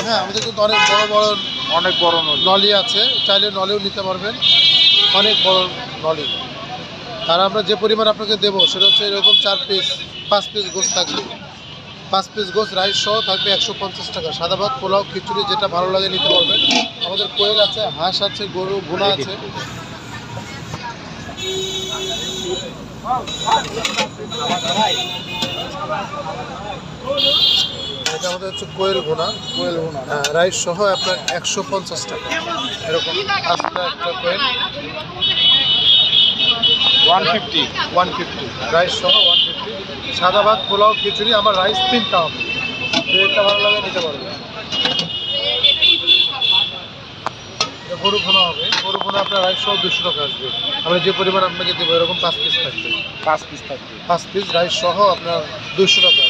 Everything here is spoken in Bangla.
হ্যাঁ, আমাদের কিন্তু অনেক বড় নলি আছে, চাইলে নলেও নিতে পারবেন, অনেক বড় নলি। আর আমরা যে পরিমাণ আপনাকে দেবো সেটা হচ্ছে এরকম 5 পিস গোস থাকবে, 5 পিস গোস রাইস সহ থাকবে 150 টাকা। সাদা ভাত, পোলাও, খিচুড়ি যেটা ভালো লাগে নিতে পারবেন। আমাদের কোয়েল আছে, হাঁস আছে, গরু ভুনা আছে। এটা আমাদের হচ্ছে কোয়েল ভুনা, হ্যাঁ, রাইস সহ আপনার 150 টাকা। এরকম আস্তা একটা কোয়েল 150, রাইস সহ 150। সাদা ভাত, পোলাও, খিচুড়ি, আমার রাইস 3টা হবে, যেটা ভালো লাগে নিতে পারবেন। গরু ভুনা হবে, গরু ভুনা আপনার রাইস সহ 200 টাকা আসবে। আমরা যে পরিমাণ আপনাকে দেবো এরকম 5 পিস থাকবে, 5 পিস রাইস সহ আপনার 200 টাকা।